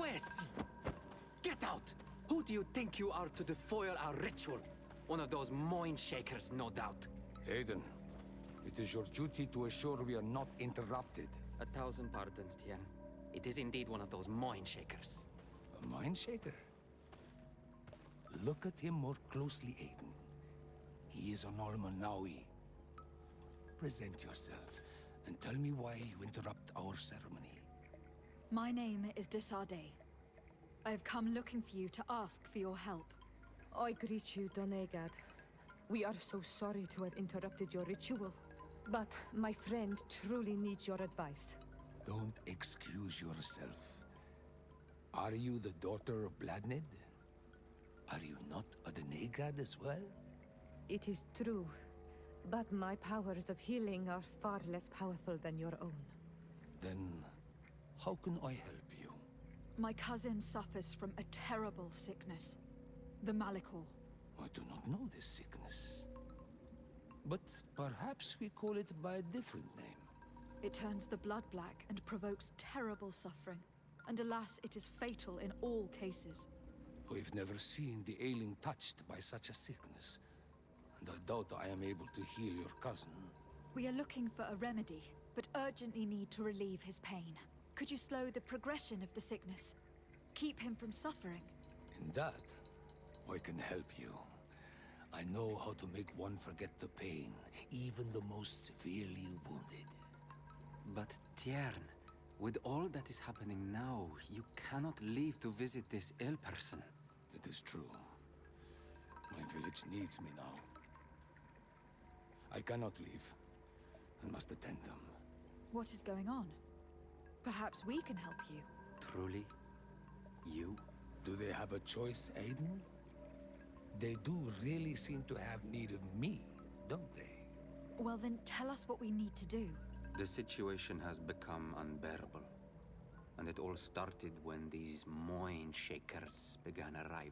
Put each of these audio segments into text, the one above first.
Poesy! Get out! Who do you think you are to defoil our ritual? One of those mind shakers, no doubt. Aiden, it is your duty to assure we are not interrupted. 1,000 pardons, Tien. It is indeed one of those mind shakers. A mind shaker? Look at him more closely, Aiden. He is an Almanawi. Present yourself, and tell me why you interrupt our ceremony. My name is Desade. I have come looking for you to ask for your help. I greet you, Donegad. We are so sorry to have interrupted your ritual. But my friend truly needs your advice. Don't excuse yourself. Are you the daughter of Bladned? Are you not a Donegad as well? It is true, but my powers of healing are far less powerful than your own. Then, how can I help you? My cousin suffers from a terrible sickness. The Malikor. I do not know this sickness. But perhaps we call it by a different name. It turns the blood black and provokes terrible suffering. And alas, it is fatal in all cases. We've never seen the ailing touched by such a sickness. And I doubt I am able to heal your cousin. We are looking for a remedy, but urgently need to relieve his pain. Could you slow the progression of the sickness? Keep him from suffering? In that, I can help you. I know how to make one forget the pain, even the most severely wounded. But Tien, with all that is happening now, you cannot leave to visit this ill person. It is true. My village needs me now. I cannot leave, and must attend them. What is going on? Perhaps we can help you. Truly? You? Do they have a choice, Aiden? They do really seem to have need of me, don't they? Well then, tell us what we need to do. The situation has become unbearable. And it all started when these mind shakers began arriving.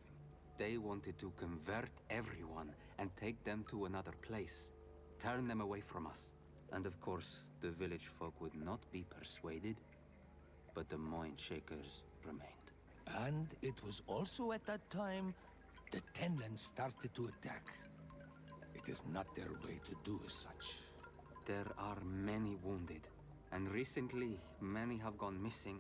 They wanted to convert everyone and take them to another place. Turn them away from us. And of course, the village folk would not be persuaded. But the mind shakers remained. And it was also at that time the Tenlands started to attack. It is not their way to do as such. There are many wounded, and recently many have gone missing.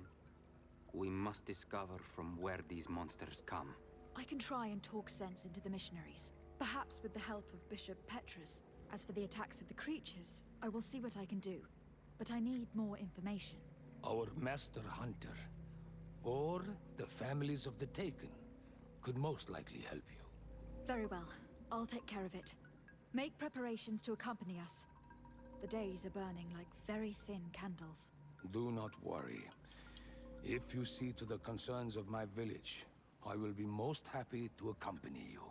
We must discover from where these monsters come. I can try and talk sense into the missionaries, perhaps with the help of Bishop Petrus. As for the attacks of the creatures, I will see what I can do. But I need more information. Our master hunter, or the families of the Taken, could most likely help you. Very well. I'll take care of it. Make preparations to accompany us. The days are burning like very thin candles. Do not worry. If you see to the concerns of my village, I will be most happy to accompany you.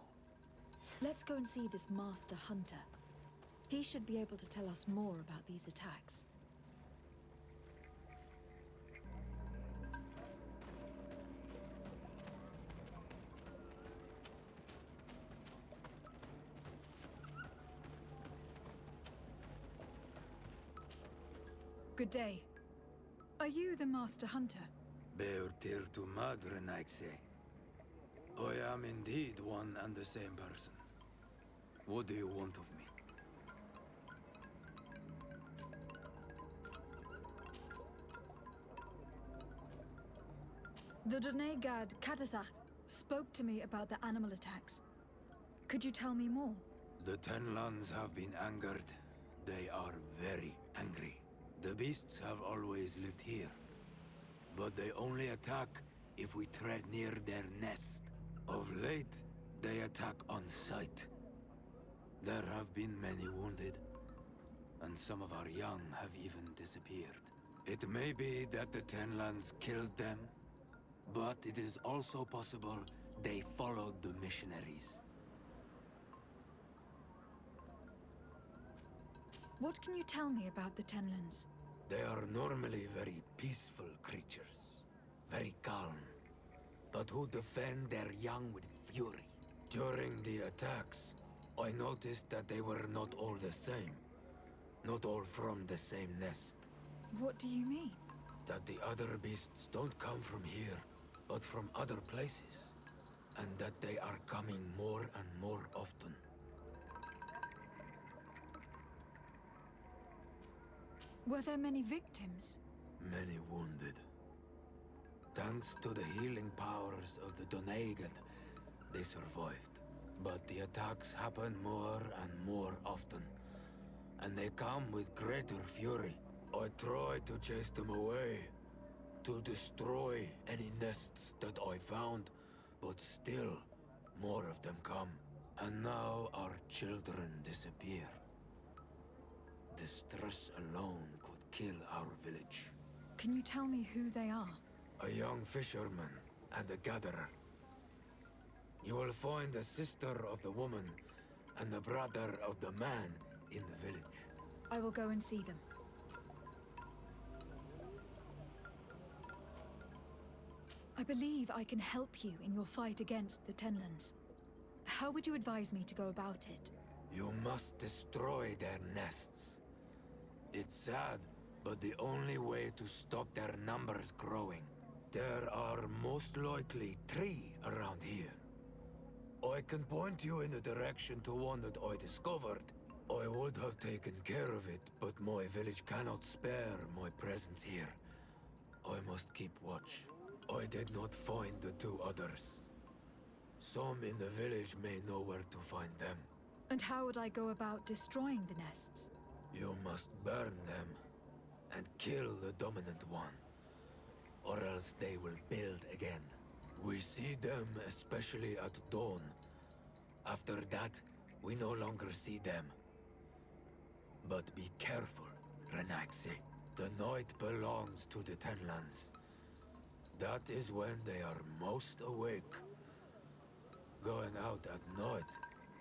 Let's go and see this master hunter. He should be able to tell us more about these attacks. Good day. Are you the master hunter? Beurtir tu madre, Naixe. I am indeed one and the same person. What do you want of me? The Donegad Katasach spoke to me about the animal attacks. Could you tell me more? The Tenlands have been angered. They are very angry. The beasts have always lived here. But they only attack if we tread near their nest. Of late, they attack on sight. There have been many wounded, and some of our young have even disappeared. It may be that the Tenlands killed them, but it is also possible they followed the missionaries. What can you tell me about the Tenlands? They are normally very peaceful creatures, very calm, but who defend their young with fury. During the attacks, I noticed that they were not all the same. Not all from the same nest. What do you mean? That the other beasts don't come from here, but from other places. And that they are coming more and more often. Were there many victims? Many wounded. Thanks to the healing powers of the Donegan, they survived. But the attacks happen more and more often. And they come with greater fury. I try to chase them away, to destroy any nests that I found, but still, more of them come. And now our children disappear. The stress alone could kill our village. Can you tell me who they are? A young fisherman and a gatherer. You will find the sister of the woman and the brother of the man in the village. I will go and see them. I believe I can help you in your fight against the Tenlands. How would you advise me to go about it? You must destroy their nests. It's sad, but the only way to stop their numbers growing. There are most likely 3 around here. I can point you in the direction to one that I discovered. I would have taken care of it, but my village cannot spare my presence here. I must keep watch. I did not find the 2 others. Some in the village may know where to find them. And how would I go about destroying the nests? You must burn them and kill the dominant one, or else they will build again. We see them especially at dawn. After that, we no longer see them. But be careful, Renaxe. The night belongs to the Tenlands. That is when they are most awake. Going out at night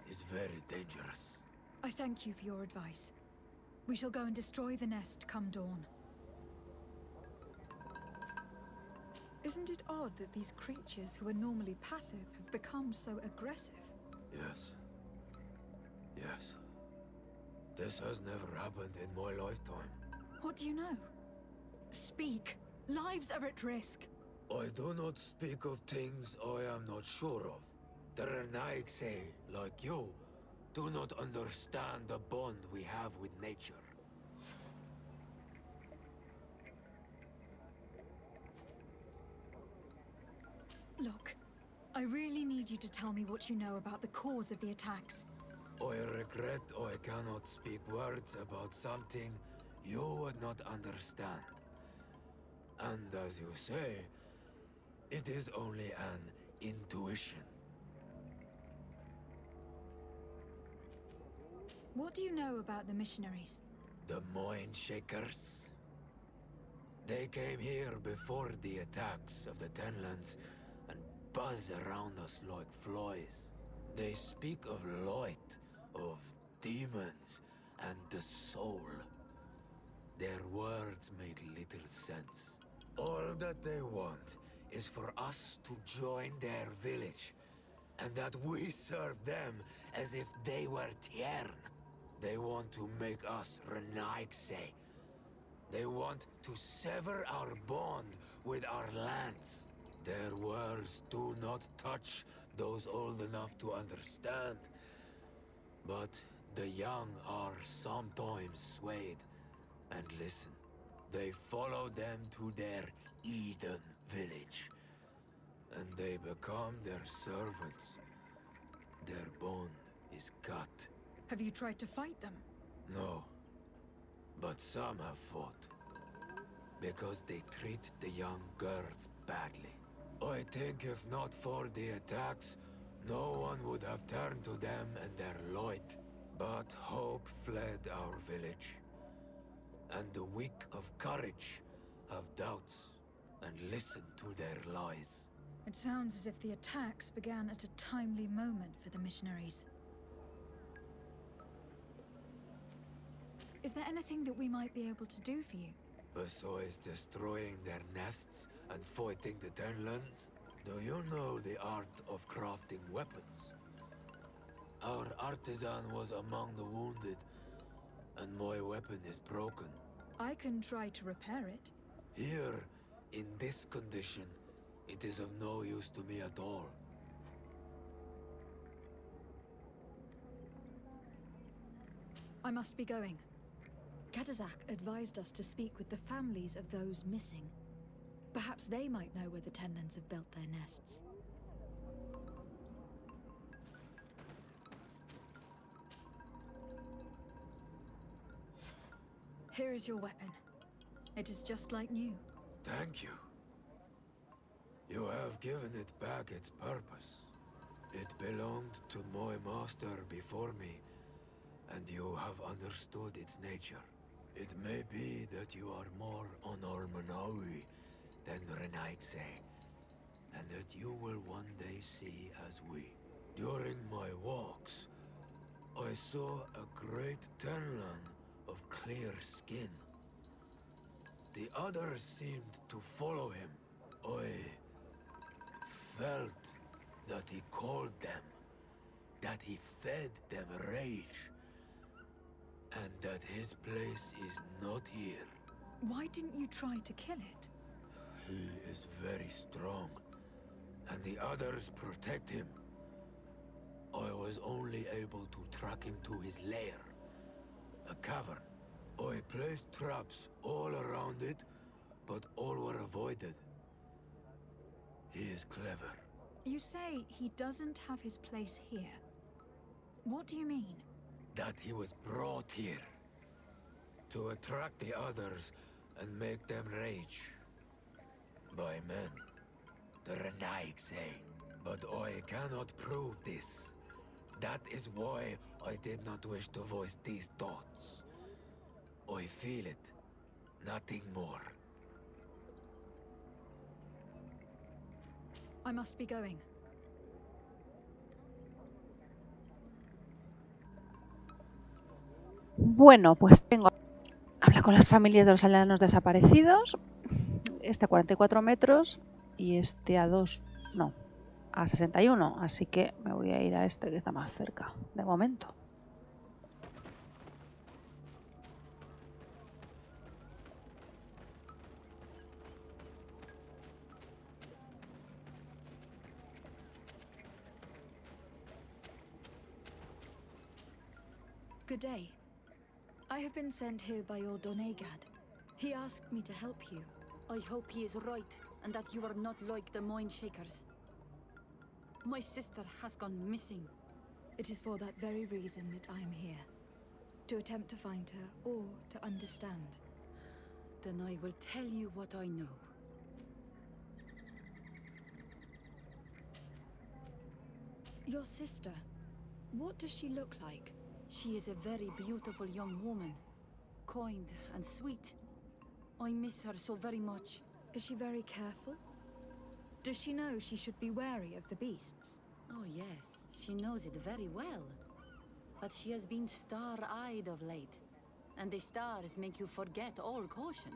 is very dangerous. I thank you for your advice. We shall go and destroy the nest come dawn. Isn't it odd that these creatures who are normally passive have become so aggressive? Yes. Yes. This has never happened in my lifetime. What do you know? Speak! Lives are at risk! I do not speak of things I am not sure of. The Renaigse, like you, do not understand the bond we have with nature. Look, I really need you to tell me what you know about the cause of the attacks. I regret I cannot speak words about something you would not understand. And as you say, it is only an intuition. What do you know about the missionaries? The Mind Shakers? They came here before the attacks of the Tenlands and buzz around us like flies. They speak of light, of demons, and the soul. Their words make little sense. All that they want is for us to join their village, and that we serve them as if they were Tiern. They want to make us Renaigse. They want to sever our bond with our lands. Their words do not touch those old enough to understand. But the young are sometimes swayed and listen. They follow them to their Eden village. And they become their servants. Their bond is cut. Have you tried to fight them? No. But some have fought. Because they treat the young girls badly. I think if not for the attacks, no one would have turned to them and their light. But hope fled our village. And the weak of courage have doubts and listen to their lies. It sounds as if the attacks began at a timely moment for the missionaries. Is there anything that we might be able to do for you? Besides destroying their nests and fighting the Tenlands, do you know the art of crafting weapons? Our artisan was among the wounded, and my weapon is broken. I can try to repair it. Here, in this condition, It is of no use to me at all. I must be going. Kadazak advised us to speak with the families of those missing. Perhaps they might know where the Tenlands have built their nests. Here is your weapon. It is just like new. Thank you. You have given it back its purpose. It belonged to my master before me, and you have understood its nature. It may be that you are more on Almanawi than Renaigse, and that you will one day see as we. During my walks, I saw a great Tenland of clear skin. The others seemed to follow him. I felt that he called them, that he fed them rage, and that his place is not here. Why didn't you try to kill it? He is very strong, and the others protect him. I was only able to track him to his lair, a cavern. I placed traps all around it, but all were avoided. He is clever. You say he doesn't have his place here. What do you mean? That he was brought here to attract the others and make them rage. By men, the Renaig say. But I cannot prove this. That is why I did not wish to voice these thoughts. I feel it, nothing more. I must be going. Bueno, pues habla con las familias de los aldeanos desaparecidos. Este a 44 metros y este a 2, no, a 61. Así que me voy a ir a este que está más cerca, de momento. Good day. I have been sent here by your Donegad. He asked me to help you. I hope he is right, and that you are not like the Mind Shakers. My sister has gone missing. It is for that very reason that I am here. To attempt to find her, or to understand. Then I will tell you what I know. Your sister, what does she look like? She is a very beautiful young woman. Kind and sweet. I miss her so very much. Is she very careful? Does she know she should be wary of the beasts? Oh yes, she knows it very well. But she has been star-eyed of late. And the stars make you forget all caution.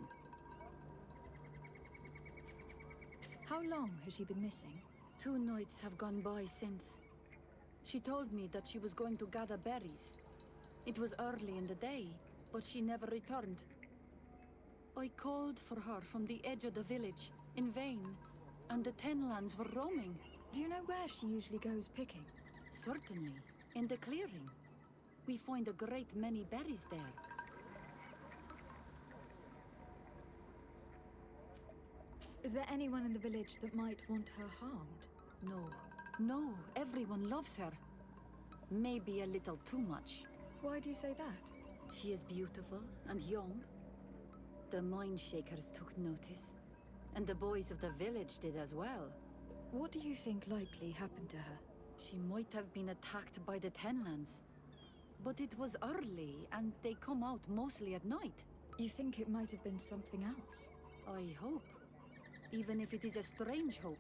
How long has she been missing? 2 nights have gone by since. She told me that she was going to gather berries. It was early in the day, but she never returned. I called for her from the edge of the village, in vain, and the Tenlands were roaming. Do you know where she usually goes picking? Certainly, in the clearing. We find a great many berries there. Is there anyone in the village that might want her harmed? No, everyone loves her. Maybe a little too much. Why do you say that? She is beautiful and young. The Mind Shakers took notice, and the boys of the village did as well. What do you think likely happened to her? She might have been attacked by the Tenlands. But it was early, and they come out mostly at night. You think it might have been something else? I hope. Even if it is a strange hope.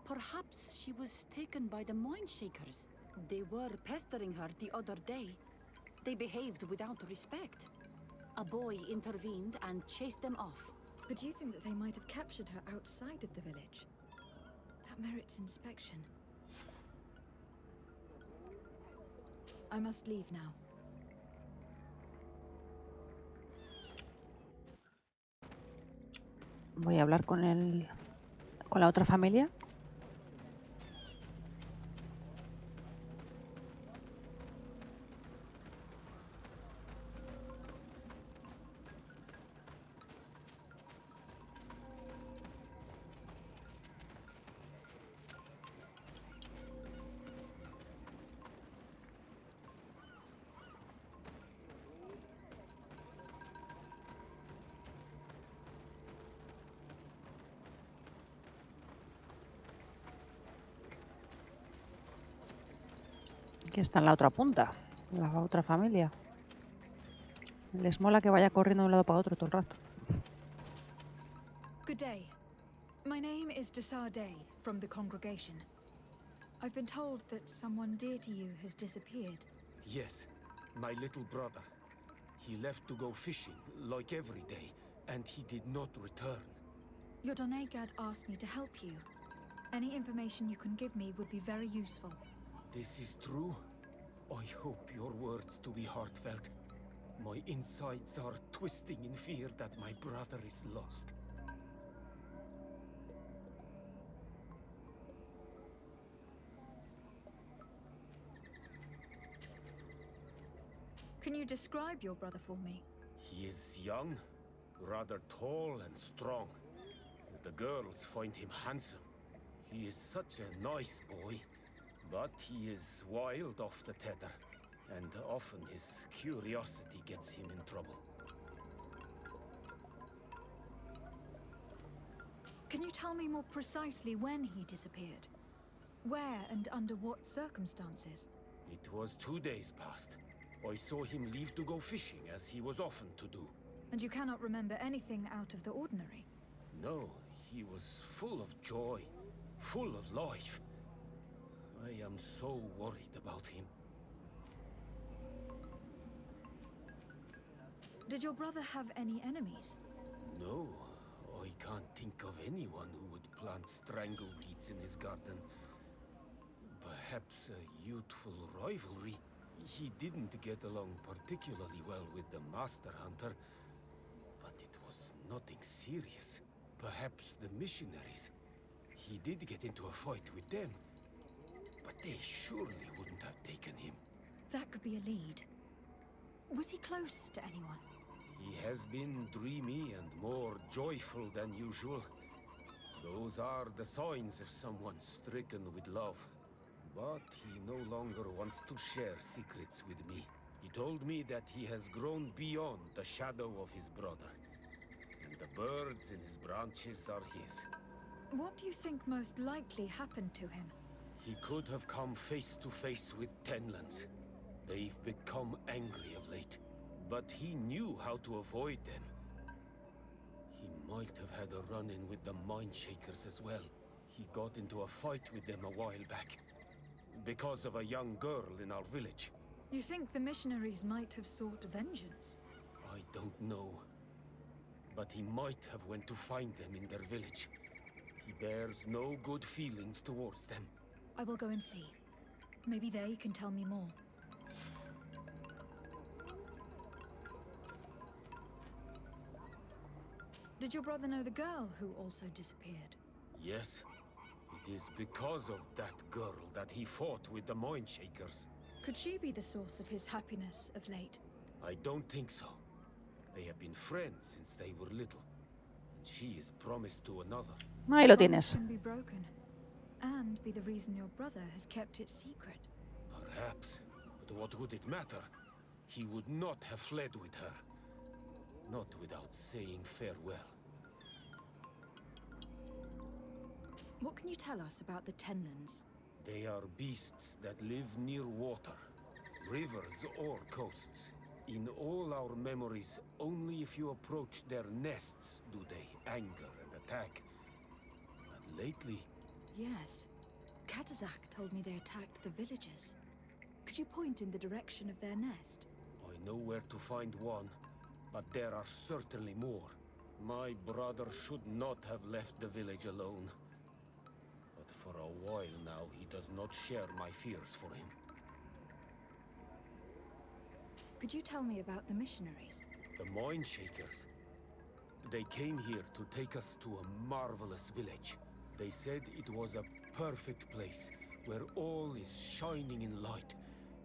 Perhaps she was taken by the Mind Shakers. They were pestering her the other day. They behaved without respect. A boy intervened and chased them off. But do you think that they might have captured her outside of the village? That merits inspection. I must leave now. Voy a hablar con el con la otra familia. Aquí está en la otra punta, la otra familia. Les mola que vaya corriendo de un lado para otro todo el rato. Good day. My name is Day from the congregation. I've been told that someone dear to you has disappeared. Yes, my little brother. He left to go fishing, like every day, and he did not return. Your Donegad asked me to help you. Any information you can give me would be very useful. This is true? I hope your words to be heartfelt. My insides are twisting in fear that my brother is lost. Can you describe your brother for me? He is young, rather tall and strong. The girls find him handsome. He is such a nice boy, but he is wild off the tether, and often his curiosity gets him in trouble. Can you tell me more precisely when he disappeared? Where and under what circumstances? It was 2 days past. I saw him leave to go fishing, as he was often to do. And you cannot remember anything out of the ordinary? No, he was full of joy, full of life. I am so worried about him. Did your brother have any enemies? No, I can't think of anyone who would plant strangleweeds in his garden. Perhaps a youthful rivalry. He didn't get along particularly well with the Master Hunter, but it was nothing serious. Perhaps the missionaries. He did get into a fight with them, but they surely wouldn't have taken him. That could be a lead. Was he close to anyone? He has been dreamy and more joyful than usual. Those are the signs of someone stricken with love. But he no longer wants to share secrets with me. He told me that he has grown beyond the shadow of his brother, and the birds in his branches are his. What do you think most likely happened to him? He could have come face to face with Tenlands. They've become angry of late, but he knew how to avoid them. He might have had a run-in with the Mindshakers as well. He got into a fight with them a while back, because of a young girl in our village. You think the missionaries might have sought vengeance? I don't know, but he might have went to find them in their village. He bears no good feelings towards them. I will go and see. Maybe they can tell me more. Did your brother know the girl who also disappeared? Yes. It is because of that girl that he fought with the Mindshakers. Could she be the source of his happiness of late? I don't think so. They have been friends since they were little. And she is promised to another. Ahí lo Promise tienes. can be broken, and be the reason your brother has kept it secret. Perhaps. But what would it matter? He would not have fled with her. Not without saying farewell. What can you tell us about the Tenlands? They are beasts that live near water, rivers or coasts. In all our memories, only if you approach their nests do they anger and attack. But lately... Yes. Katazak told me they attacked the villagers. Could you point in the direction of their nest? I know where to find one, but there are certainly more. My brother should not have left the village alone. But for a while now, he does not share my fears for him. Could you tell me about the missionaries? The Mindshakers. They came here to take us to a marvelous village. They said it was a perfect place, where all is shining in light,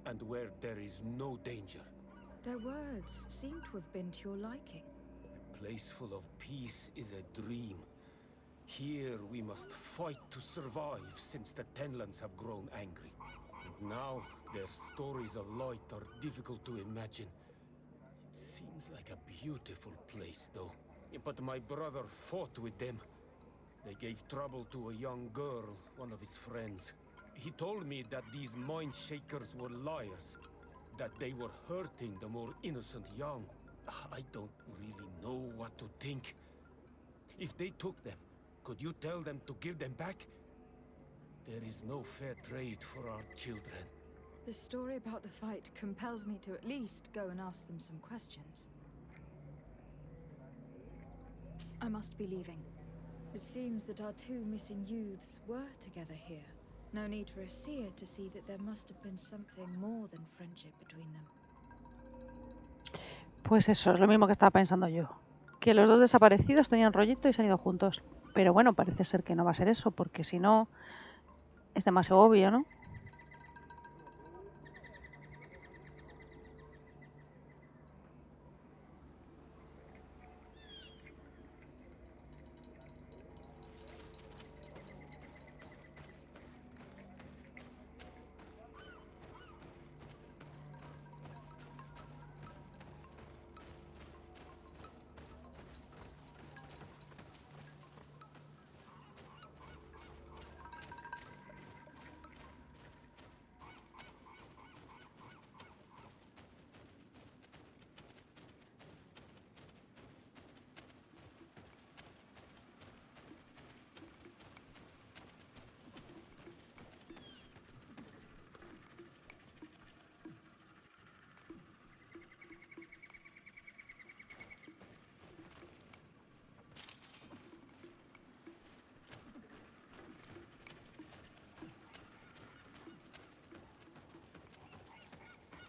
and where there is no danger. Their words seem to have been to your liking. A place full of peace is a dream. Here we must fight to survive, since the Tenlands have grown angry. And now, their stories of light are difficult to imagine. It seems like a beautiful place, though. But my brother fought with them. They gave trouble to a young girl, one of his friends. He told me that these mind shakers were liars, that they were hurting the more innocent young. I don't really know what to think. If they took them, could you tell them to give them back? There is no fair trade for our children. The story about the fight compels me to at least go and ask them some questions. I must be leaving. It seems that our two missing youths were together here. No need for a seer to see that there must have been something more than friendship between them. Pues eso, es lo mismo que estaba pensando yo. Que los dos desaparecidos tenían rollito y se han ido juntos. Pero bueno, parece ser que no va a ser eso, porque si no, es demasiado obvio, ¿no?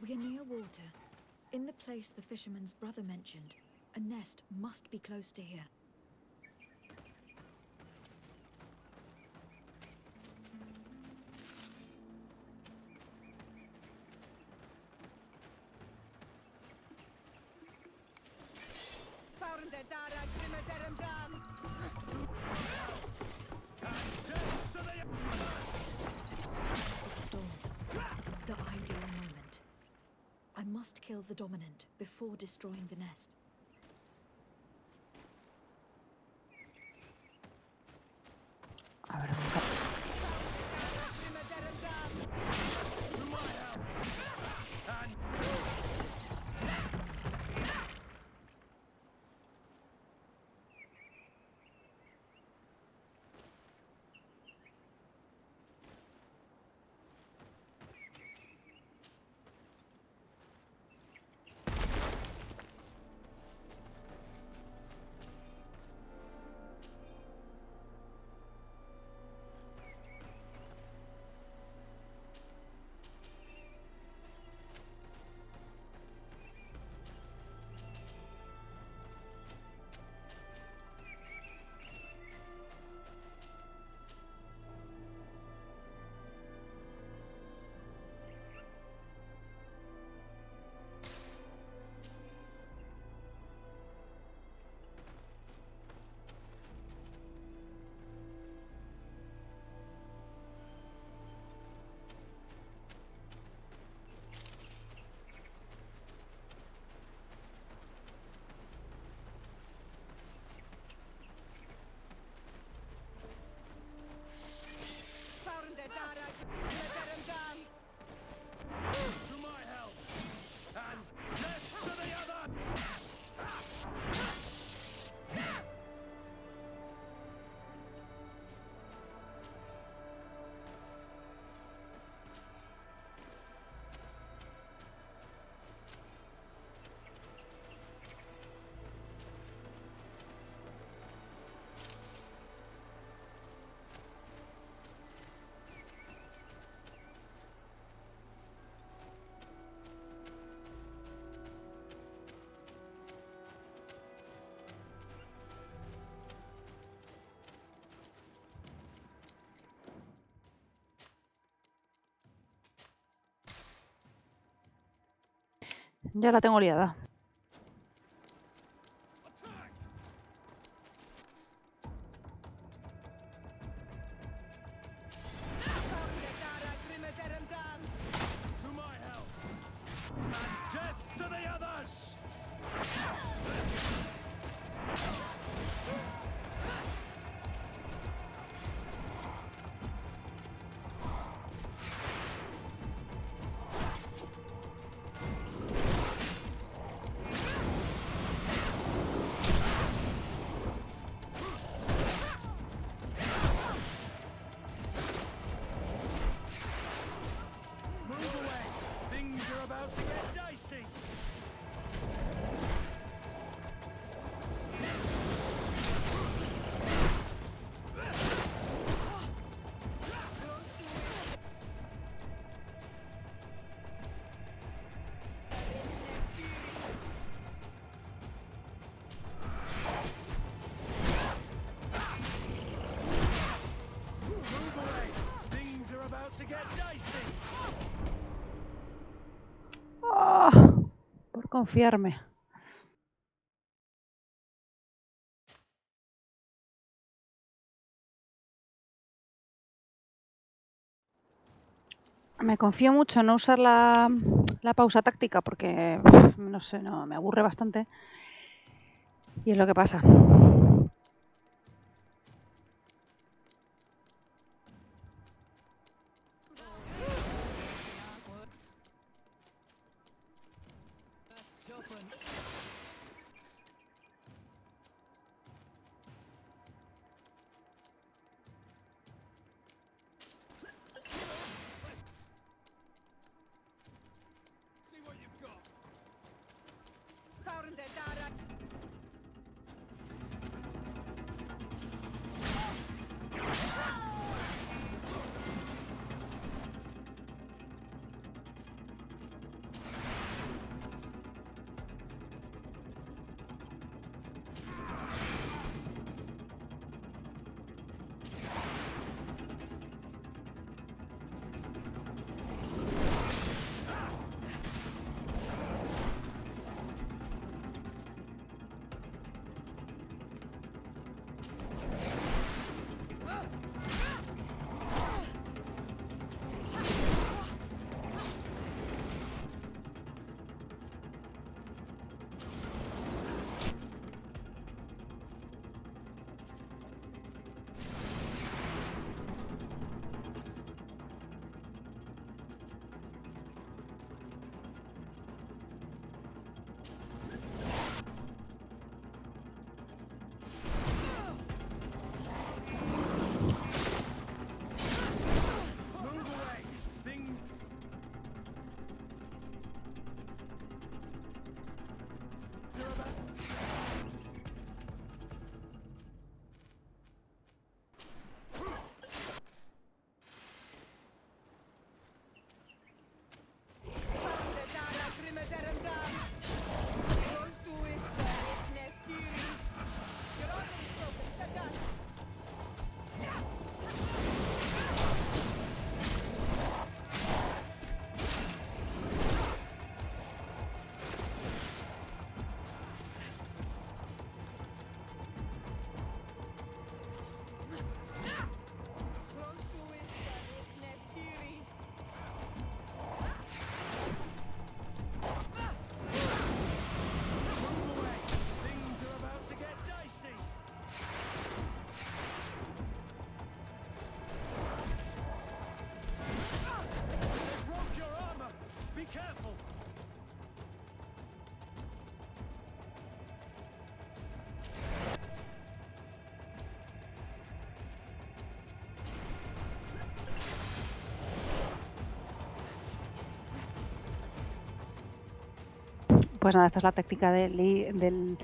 We are near water. In the place the fisherman's brother mentioned. A nest must be close to here. It is dawn. The ideal moment. I must kill the dominant before destroying the nest. A ver, vamos a... Ya la tengo liada. To my help! And death to the others! Move away! Things are about to get dicey! Move away! Things are about to get dicey! ¡Ah! Por confiarme. Me confío mucho en no usar la pausa táctica porque, no sé, no, me aburre bastante. Y es lo que pasa. See what you've got! Pues nada, esta es la táctica del ir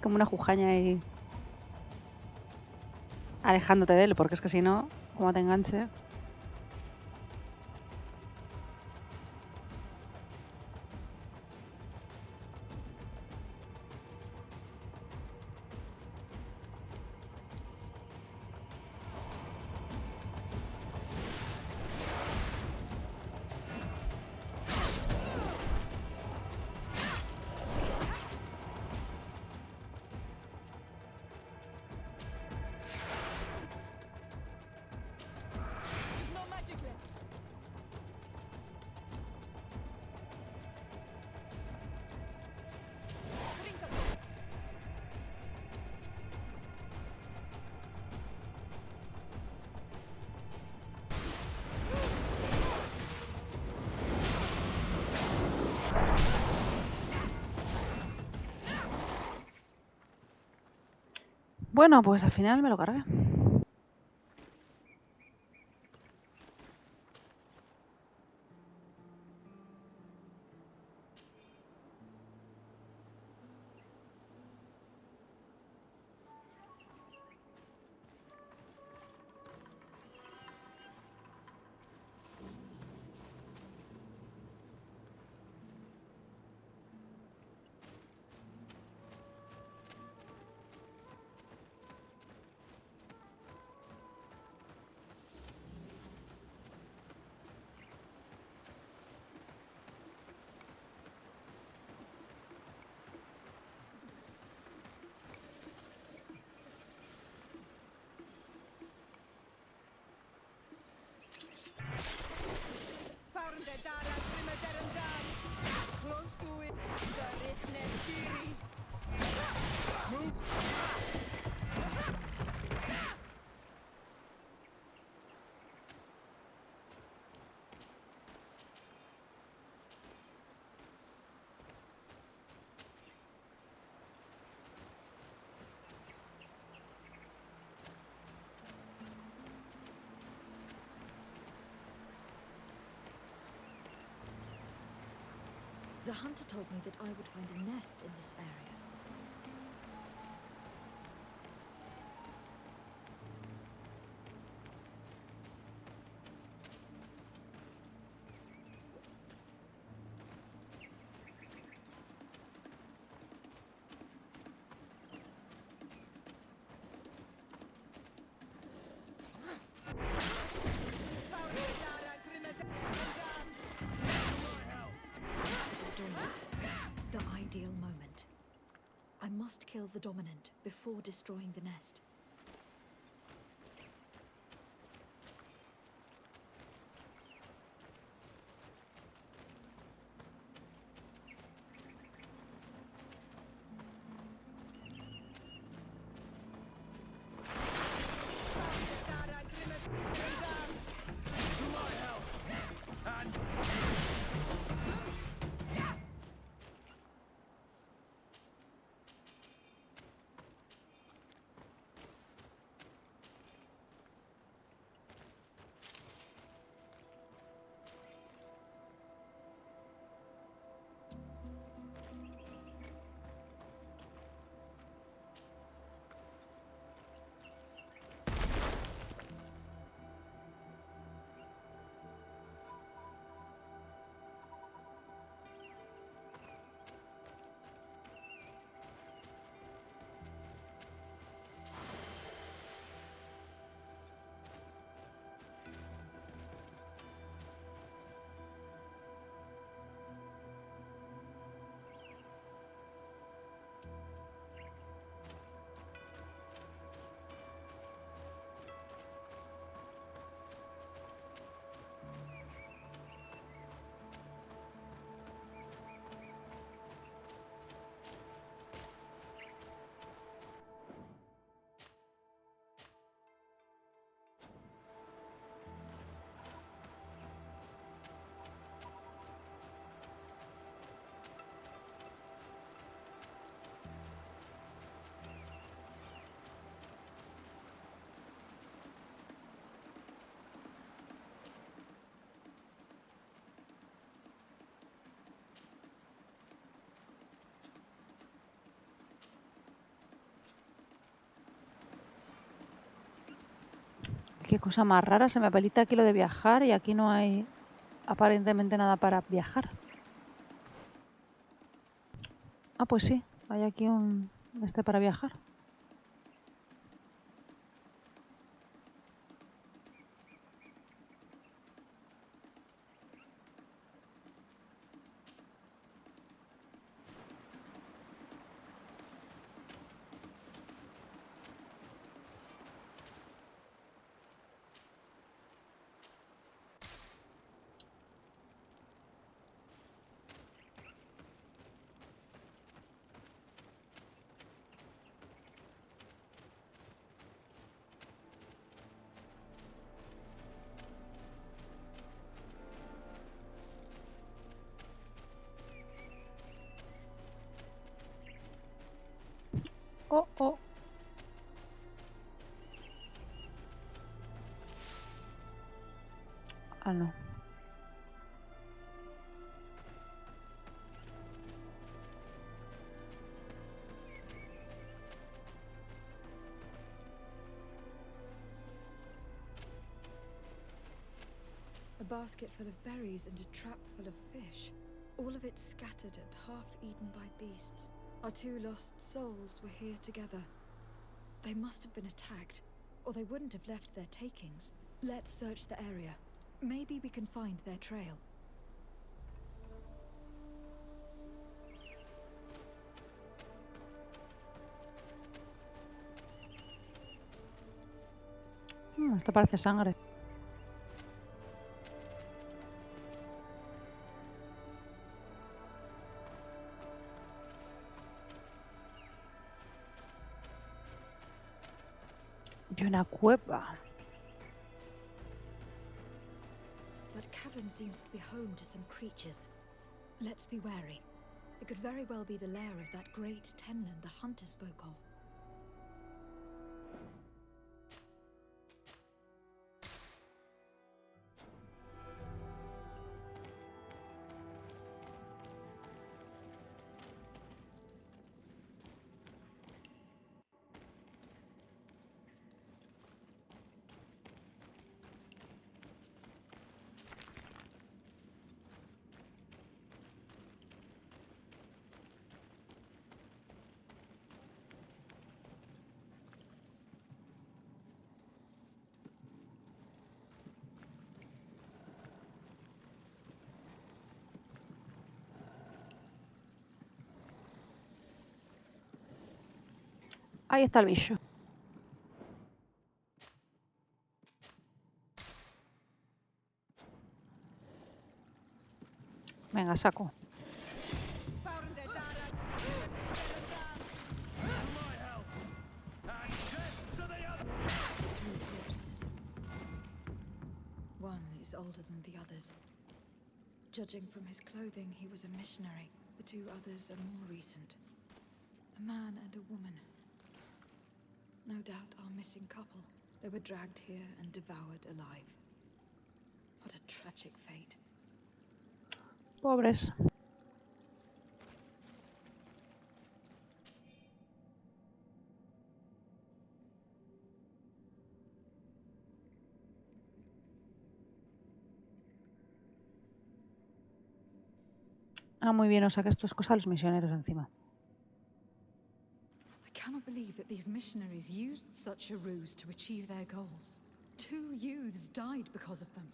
como una jujaña y alejándote de él, porque es que si no, como te enganche. Bueno, pues al final me lo cargué. Close to it, the richness theory. The hunter told me that I would find a nest in this area. It is dawn. The ideal moment. I must kill the dominant before destroying the nest. Qué cosa más rara, se me habilita aquí lo de viajar y aquí no hay aparentemente nada para viajar. Ah, pues sí, hay aquí un para viajar. Oh, oh. basket full of berries and a trap full of fish. All of it scattered and half eaten by beasts. Our 2 lost souls were here together. They must have been attacked, or they wouldn't have left their takings. Let's search the area. Maybe we can find their trail. Esto parece sangre. Y una cueva. That cavern seems to be home to some creatures. Let's be wary. It could very well be the lair of that great tenland the hunter spoke of. Ahí está el bicho. Venga, saco. One is older than the others. Judging from his clothing, he was a missionary. The 2 others are more recent. A man and a woman. No doubt our missing couple. They were dragged here and devoured alive. What a tragic fate. Pobres. Ah, muy bien, o sea que esto es cosa de los misioneros encima. I cannot believe that these missionaries used such a ruse to achieve their goals. 2 youths died because of them.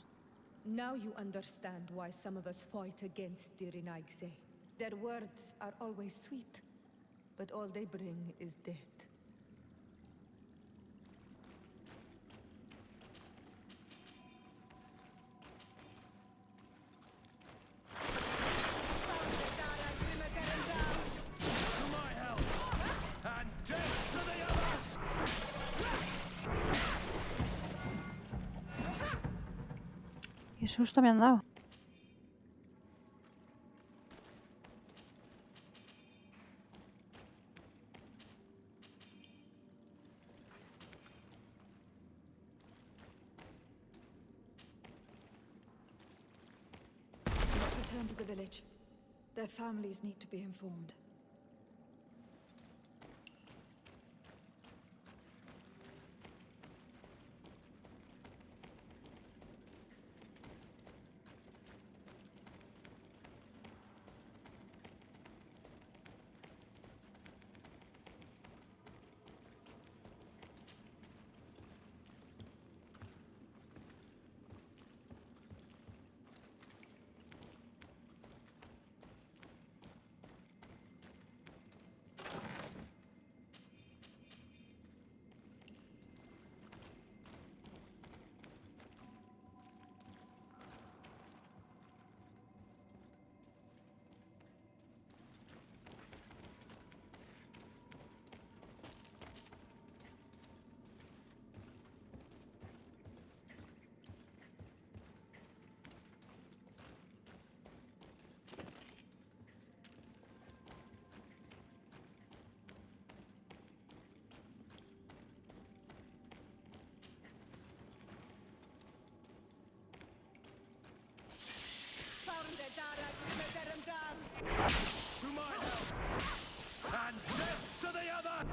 Now you understand why some of us fight against the Renaigse. Their words are always sweet, but all they bring is death. Qué susto me han dado. Let's return to the village. Their families need to be informed. To my help! And death to the other!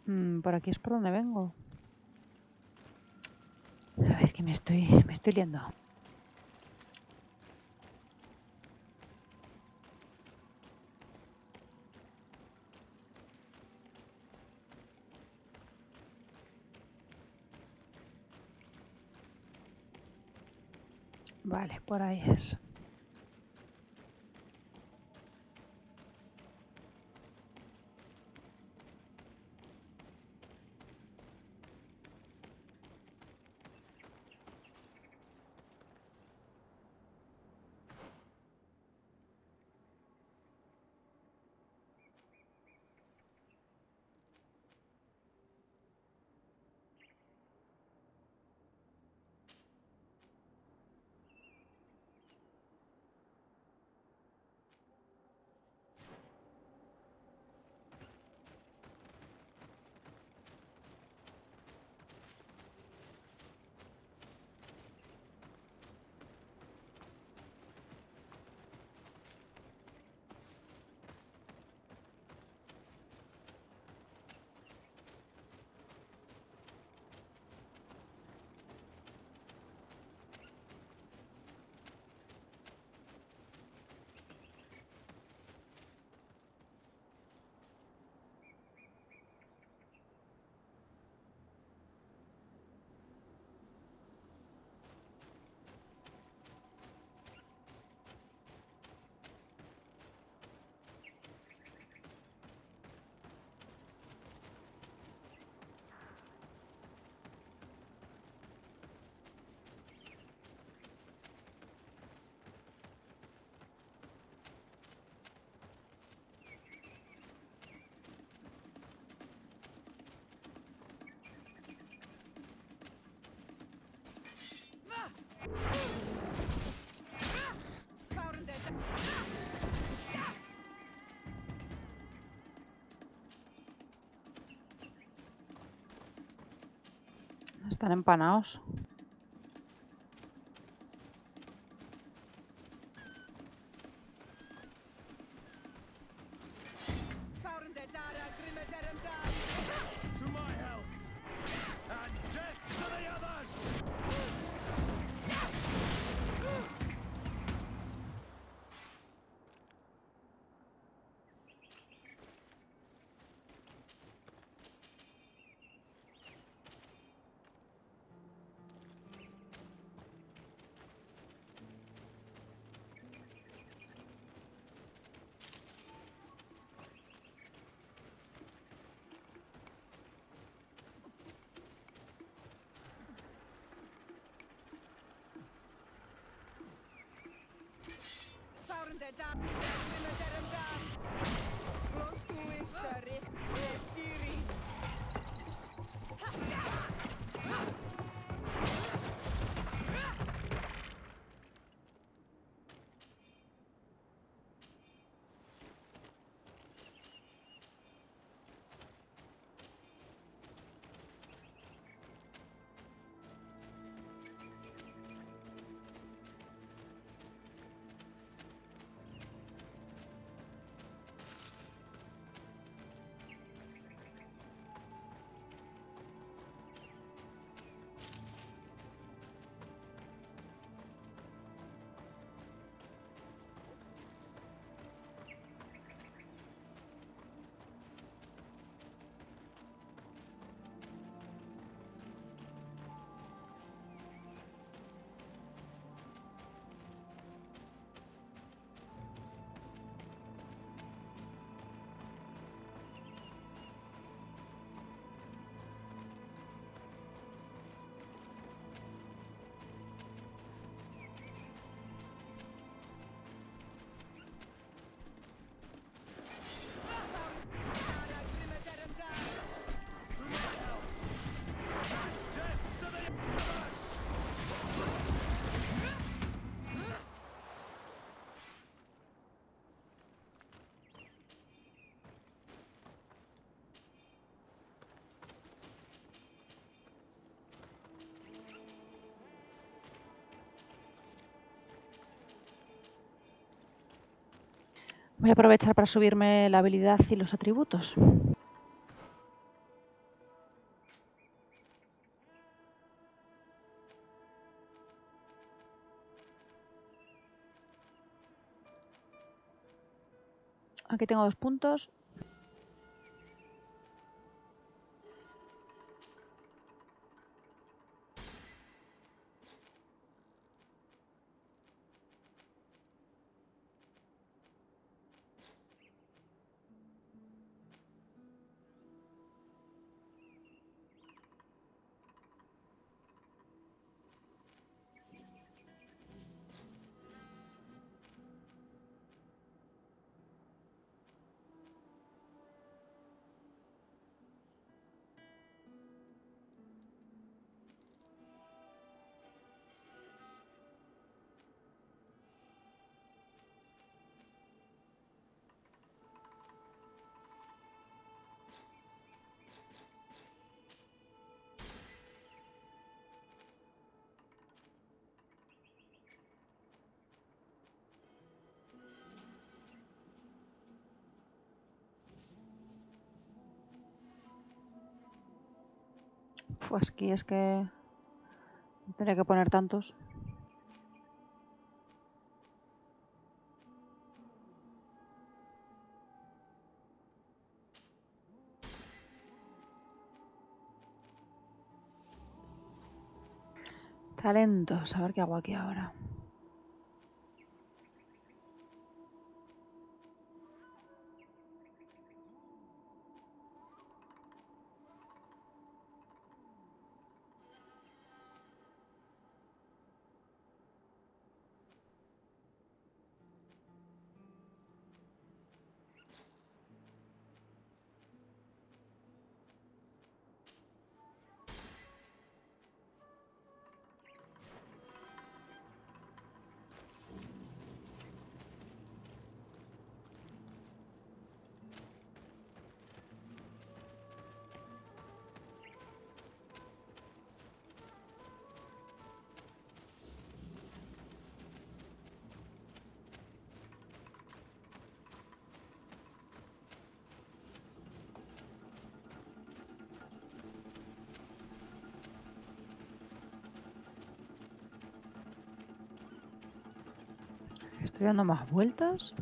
Por aquí es por donde vengo. A ver, que me estoy liando. Vale, por ahí es. Están empanados. To my health, and death to the others! Voy a aprovechar para subirme la habilidad y los atributos. Aquí tengo 2 puntos. Pues aquí es que tendría que poner tantos. Talentos, a ver qué hago aquí ahora. Estoy dando más vueltas.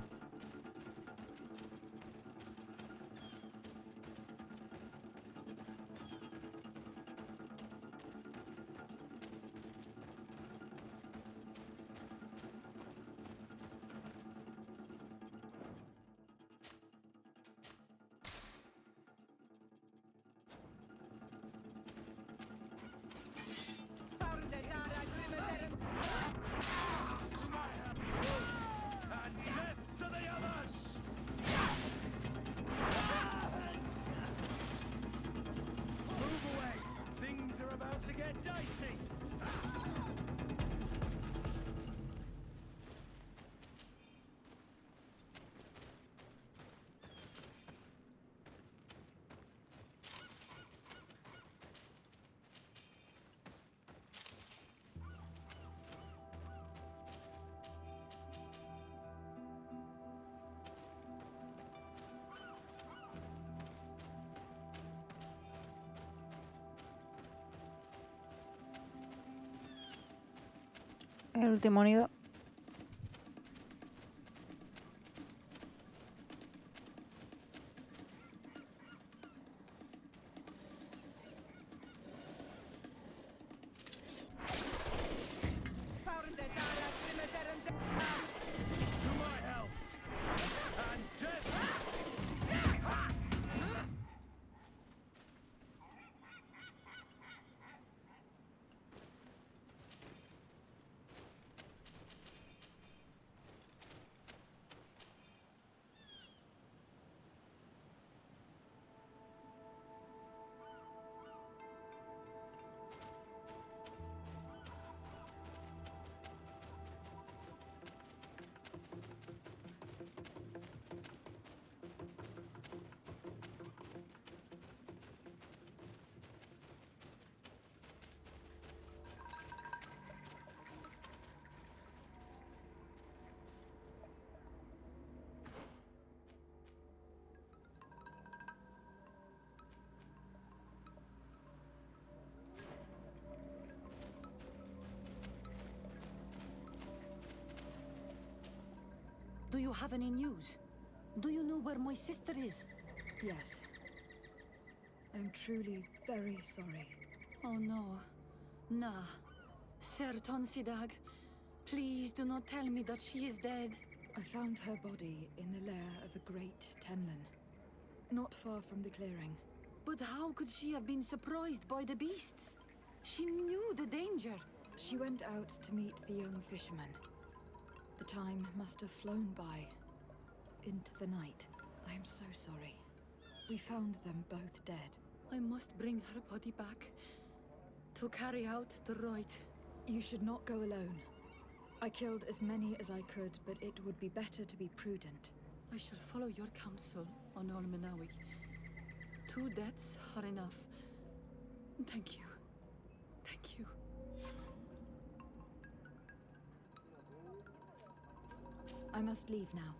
El último nido. Do you have any news? Do you know where my sister is? Yes. I'm truly very sorry. Oh no. Nah. Ser Tonsidag, please do not tell me that she is dead. I found her body in the lair of a great Tenlin, not far from the clearing. But how could she have been surprised by the beasts? She knew the danger. She went out to meet the young fisherman. The time must have flown by, into the night. I am so sorry. We found them both dead. I must bring her body back to carry out the rite. You should not go alone. I killed as many as I could, but it would be better to be prudent. I shall follow your counsel on Olmenawi. 2 deaths are enough. Thank you. Thank you. I must leave now.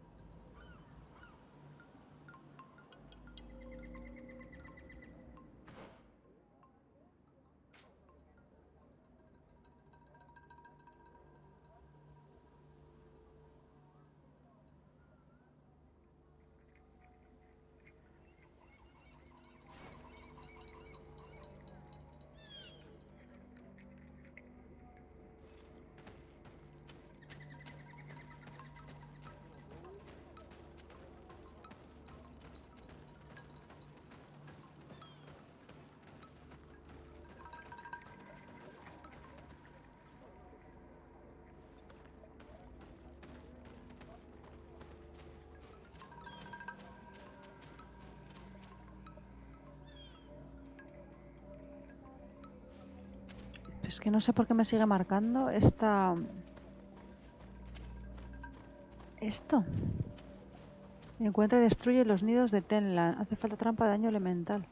Es que no sé por qué me sigue marcando esta... Esto. Encuentra y destruye los nidos de Tenlan. Hace falta trampa de daño elemental.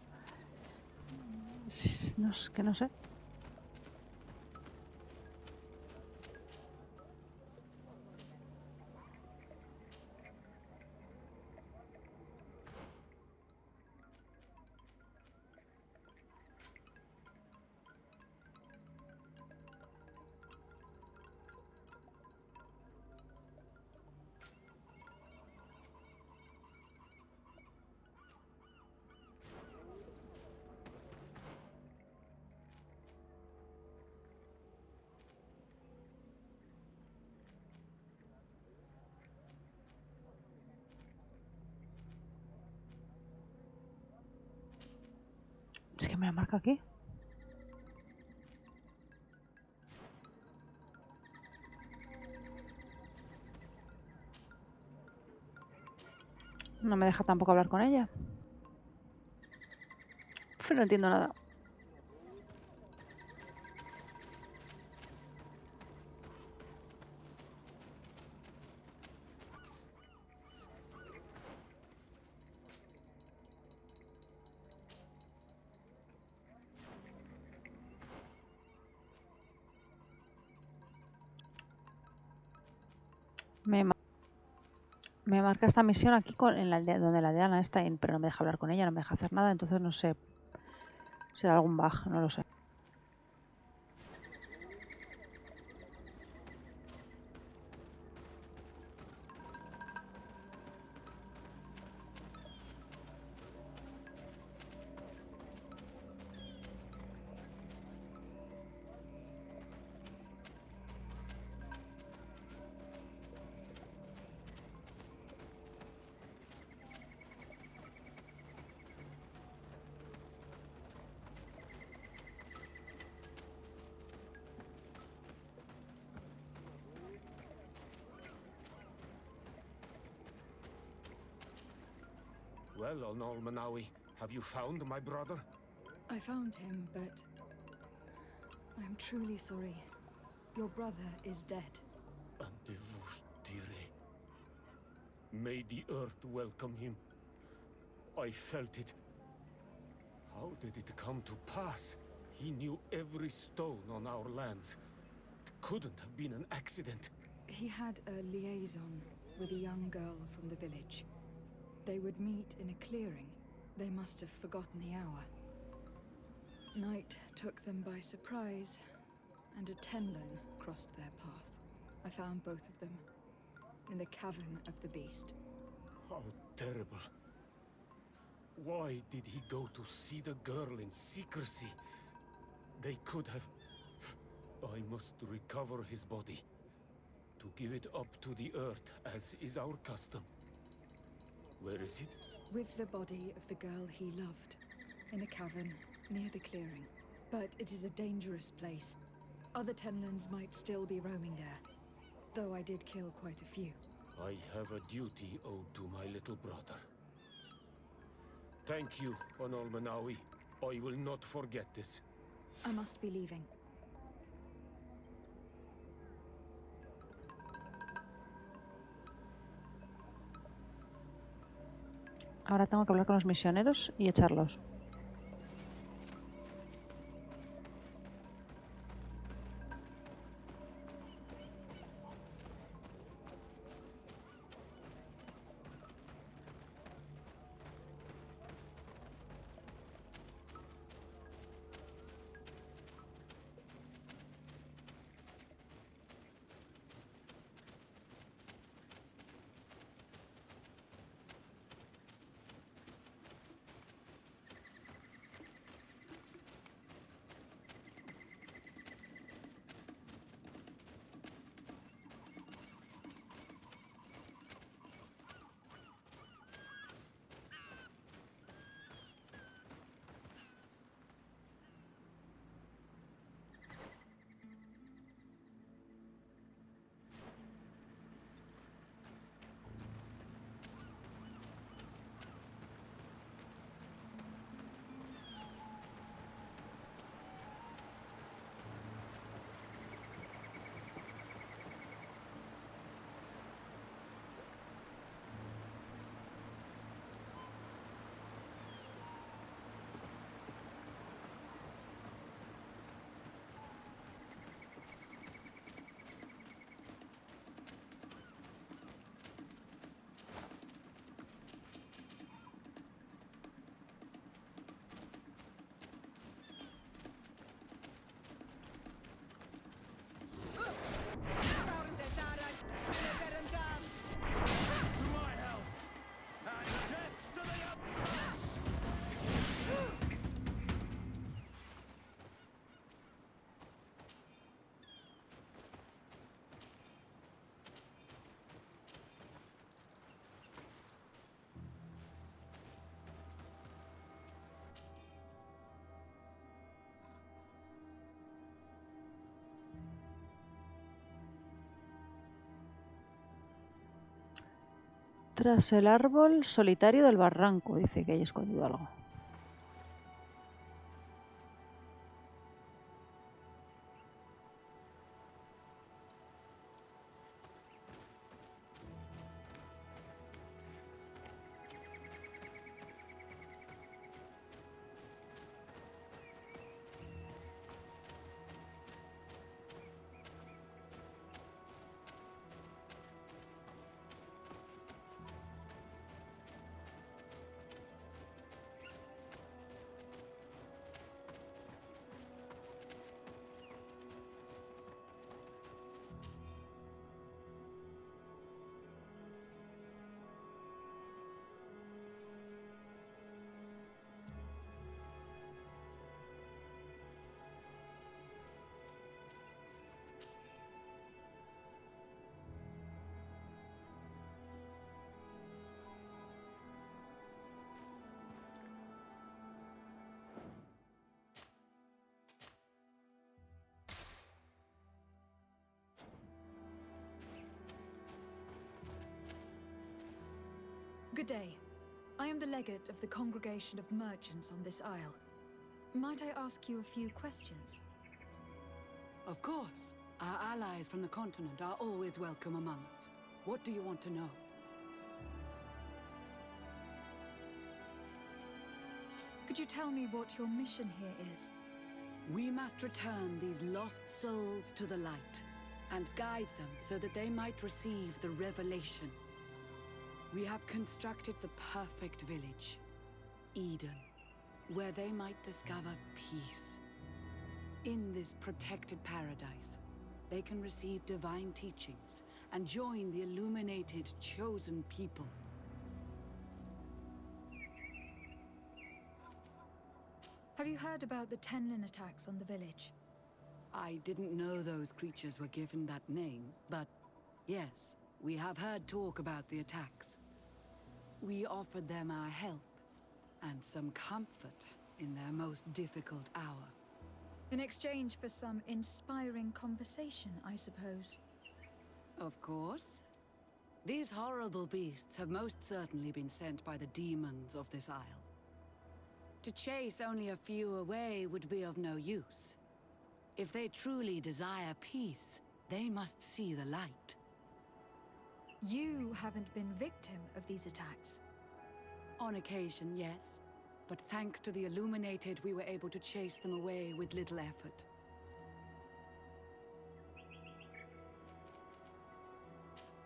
No, es que no sé. Es que me la marca aquí. No me deja tampoco hablar con ella. Pero no entiendo nada. Me marca esta misión aquí en la aldea, donde la aldeana está, pero no me deja hablar con ella, no me deja hacer nada, entonces no sé. Será algún bug, no lo sé. Well, Olmenawi, have you found my brother? I found him, but I'm truly sorry. Your brother is dead. May the earth welcome him. I felt it. How did it come to pass? He knew every stone on our lands. It couldn't have been an accident. He had a liaison with a young girl from the village. They would meet in a clearing. They must have forgotten the hour. Night took them by surprise, and a Tenlin crossed their path. I found both of them in the cavern of the beast. How terrible. Why did he go to see the girl in secrecy? They could have... I must recover his body. To give it up to the earth, as is our custom. Where is it? With the body of the girl he loved, in a cavern near the clearing. But it is a dangerous place. Other Tenlands might still be roaming there, though I did kill quite a few. I have a duty owed to my little brother. Thank you, Onolmanawi. I will not forget this. I must be leaving. Ahora tengo que hablar con los misioneros y echarlos. Tras el árbol solitario del barranco, dice que hay escondido algo. Good day. I am the legate of the congregation of merchants on this isle. Might I ask you a few questions? Of course. Our allies from the continent are always welcome among us. What do you want to know? Could you tell me what your mission here is? We must return these lost souls to the light and guide them so that they might receive the revelation. We have constructed the perfect village, Eden, where they might discover peace. In this protected paradise, they can receive divine teachings and join the illuminated chosen people. Have you heard about the Tenlin attacks on the village? I didn't know those creatures were given that name, but yes, we have heard talk about the attacks. We offered them our help and some comfort in their most difficult hour. In exchange for some inspiring conversation, I suppose. Of course. These horrible beasts have most certainly been sent by the demons of this isle. To chase only a few away would be of no use. If they truly desire peace, they must see the light. You haven't been victim of these attacks. On occasion, yes. But thanks to the Illuminated, we were able to chase them away with little effort.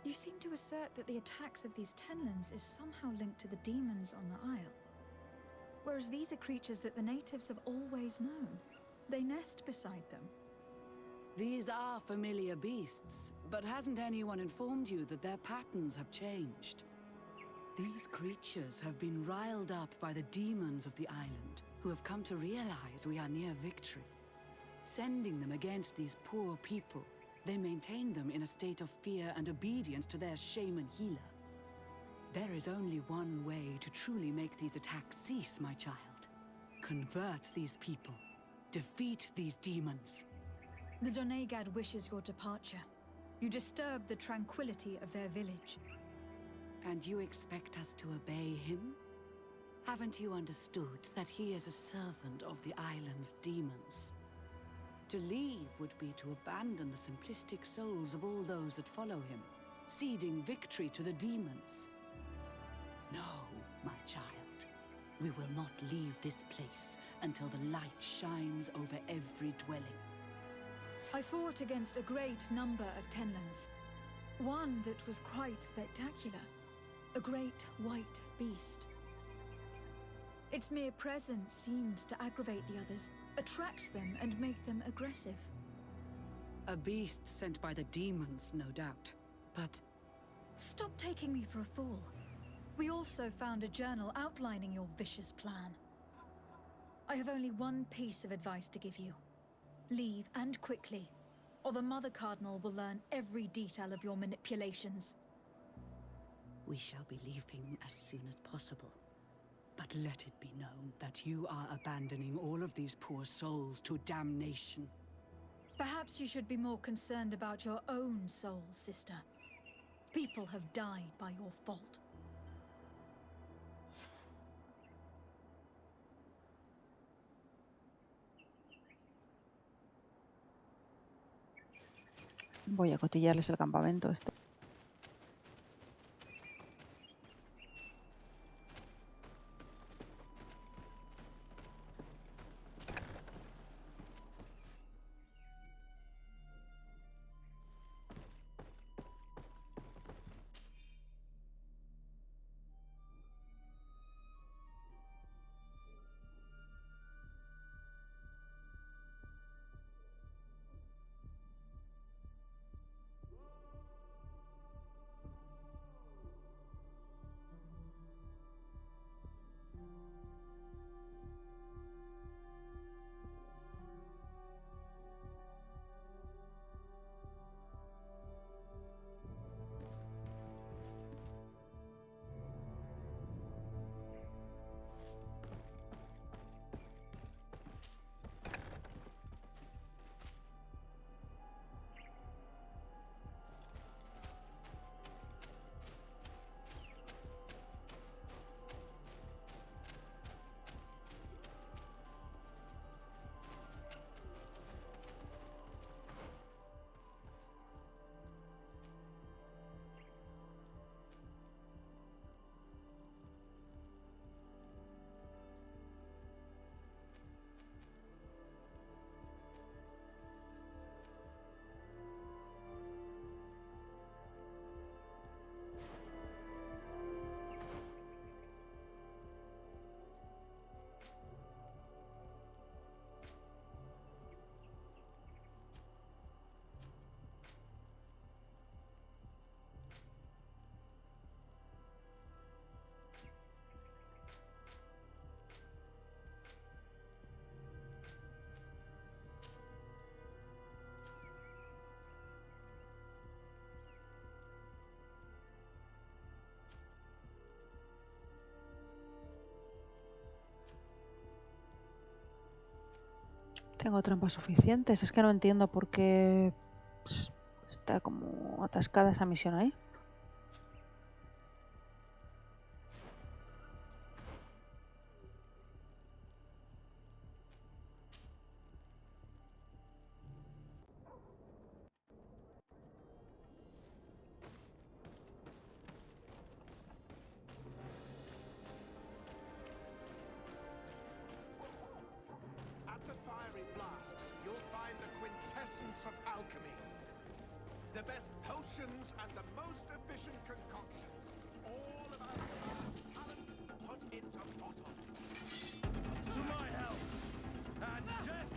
You seem to assert that the attacks of these Tenlins is somehow linked to the demons on the Isle. Whereas these are creatures that the natives have always known. They nest beside them. These are familiar beasts, but hasn't anyone informed you that their patterns have changed? These creatures have been riled up by the demons of the island, who have come to realize we are near victory. Sending them against these poor people, they maintain them in a state of fear and obedience to their shaman healer. There is only one way to truly make these attacks cease, my child. Convert these people. Defeat these demons. The Donegad wishes your departure. You disturb the tranquility of their village. And you expect us to obey him? Haven't you understood that he is a servant of the island's demons? To leave would be to abandon the simplistic souls of all those that follow him, ceding victory to the demons. No, my child. We will not leave this place until the light shines over every dwelling. I fought against a great number of Tenlins. One that was quite spectacular. A great white beast. Its mere presence seemed to aggravate the others, attract them and make them aggressive. A beast sent by the demons, no doubt. But stop taking me for a fool. We also found a journal outlining your vicious plan. I have only one piece of advice to give you. Leave, and quickly, or the Mother Cardinal will learn every detail of your manipulations. we shall be leaving as soon as possible. But let it be known that you are abandoning all of these poor souls to damnation. Perhaps you should be more concerned about your own soul, sister. People have died by your fault. Voy a cotillarles el campamento este. Tengo trampas suficientes. Es que no entiendo por qué está como atascada esa misión ahí. At the fiery flasks, you'll find the quintessence of alchemy. The best potions and the most efficient concoctions. All of Alsar's talent put into bottles. To my help! And death!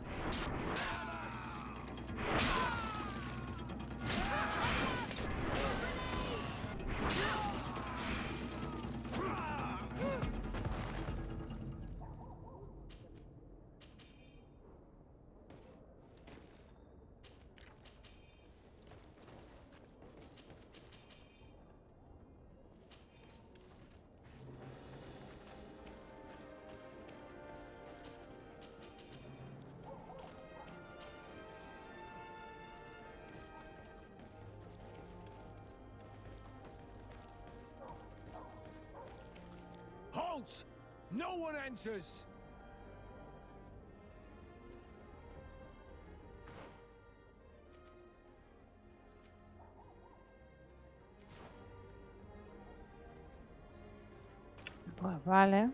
Halt! No one enters! Pues vale.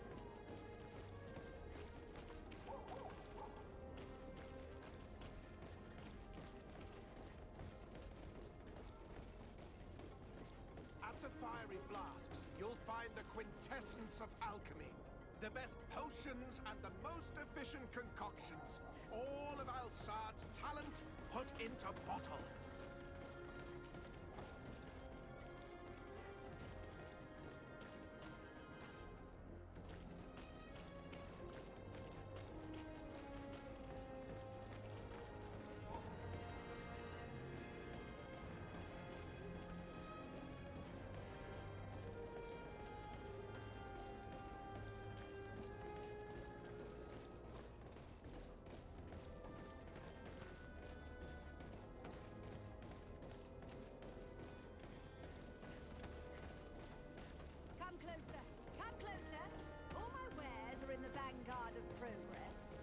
At the fiery flasks, you'll find the quintessence of alchemy. The best potions and the most efficient concoctions. All of Alsard's talent put into bottles. Come closer. Come closer. All my wares are in the vanguard of progress.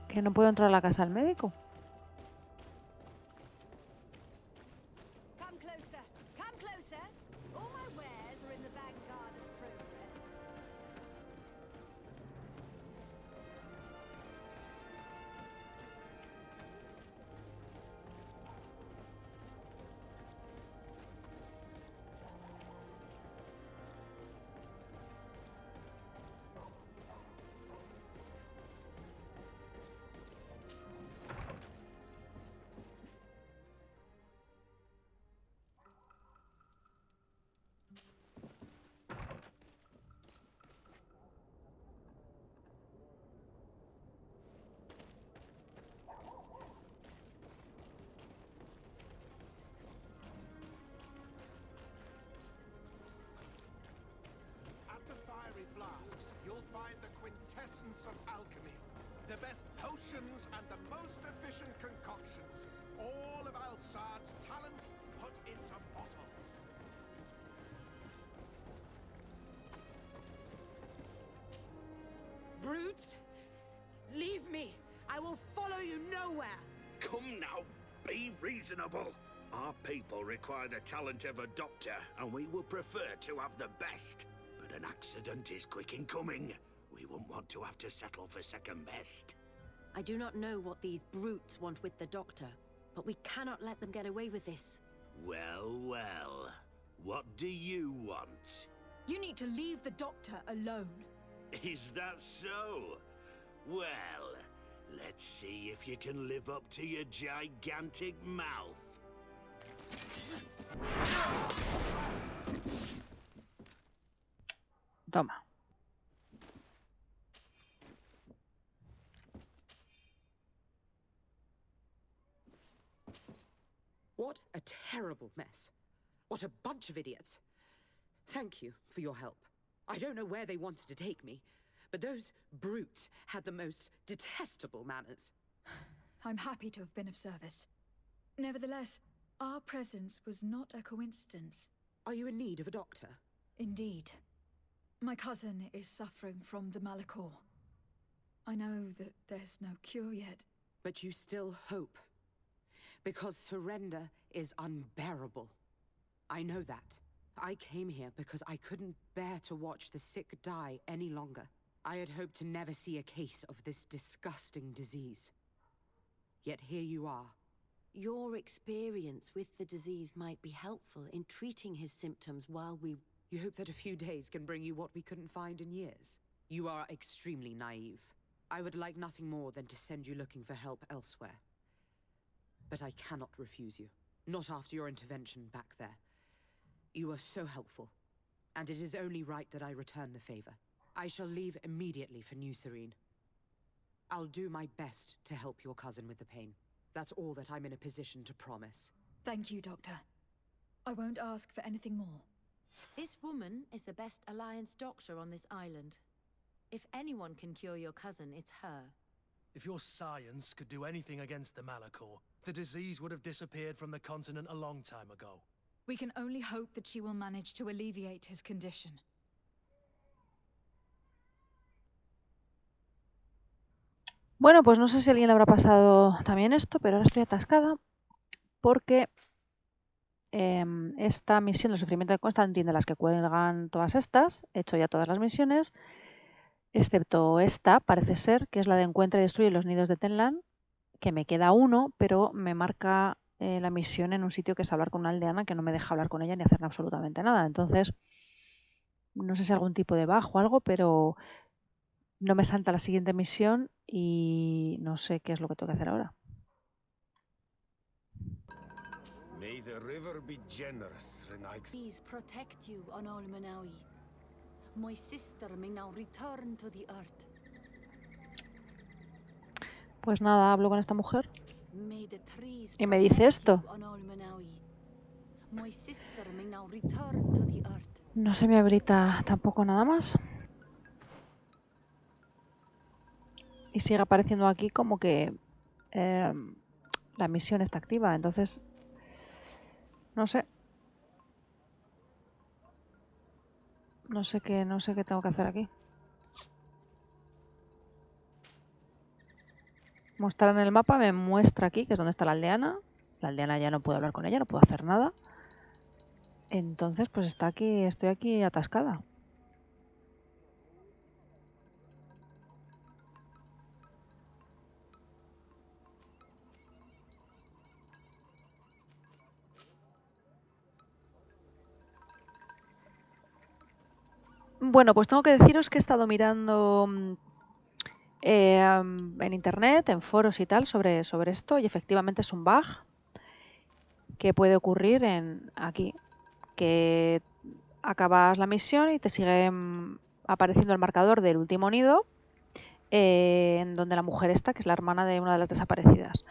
Que no puedo entrar a la casa del médico. Come closer. Come closer. All my wares are in the vanguard of progress. At the fiery flasks, you'll find the quintessence of alchemy. The best potions and the most efficient concoctions. All of Alsard's talent put into bottles. Brutes! Leave me! I will follow you nowhere! Come now, be reasonable. Our people require the talent of a doctor, and we would prefer to have the best. But an accident is quick in coming. We wouldn't want to have to settle for second best. I do not know what these brutes want with the doctor, but we cannot let them get away with this. Well, well. What do you want? You need to leave the doctor alone. Is that so? Well, Let's see if you can live up to your gigantic mouth. Toma. What a terrible mess. What a bunch of idiots. Thank you for your help. I don't know where they wanted to take me, but those brutes had the most detestable manners. I'm happy to have been of service. Nevertheless, our presence was not a coincidence. Are you in need of a doctor? Indeed. My cousin is suffering from the Malachor. I know that there's no cure yet. But you still hope. Because surrender is unbearable. I know that. I came here because I couldn't bear to watch the sick die any longer. I had hoped to never see a case of this disgusting disease. Yet here you are. Your experience with the disease might be helpful in treating his symptoms while we... You hope that a few days can bring you what we couldn't find in years? You are extremely naive. I would like nothing more than to send you looking for help elsewhere. But I cannot refuse you. Not after your intervention back there. You are so helpful, and it is only right that I return the favor. I shall leave immediately for New Serene. I'll do my best to help your cousin with the pain. That's all that I'm in a position to promise. Thank you, Doctor. I won't ask for anything more. This woman is the best Alliance doctor on this island. If anyone can cure your cousin, it's her. If your science could do anything against the Malachor, the disease would have disappeared from the continent a long time ago. We can only hope that she will manage to alleviate his condition. Bueno, pues no sé si a alguien le habrá pasado también esto, pero ahora estoy atascada porque esta misión del sufrimiento de Constantin, de las que cuelgan todas estas, he hecho ya todas las misiones, excepto esta, parece ser, que es la de encuentra y destruye los nidos de Tenlan, que me queda uno, pero me marca la misión en un sitio que es hablar con una aldeana que no me deja hablar con ella ni hacer absolutamente nada. Entonces, no sé si algún tipo de bug o algo, pero no me salta la siguiente misión y no sé qué es lo que tengo que hacer ahora. May the river be generous, Renaix. Please protect you on all Manawi. My sister may now return to the earth. Pues nada, hablo con esta mujer May the trees y me dice esto. on all Manawi. My sister may now return to the earth. No se me habilita tampoco nada más. Y sigue apareciendo aquí como que la misión está activa, entonces no sé. No sé qué tengo que hacer aquí. Mostrar en el mapa me muestra aquí, que es donde está la aldeana. La aldeana ya no puedo hablar con ella, no puedo hacer nada. Entonces, pues está aquí, estoy aquí atascada. Bueno, pues tengo que deciros que he estado mirando en internet, en foros y tal, sobre esto, y efectivamente es un bug que puede ocurrir aquí, que acabas la misión y te sigue apareciendo el marcador del último nido, en donde la mujer está, que es la hermana de una de las desaparecidas.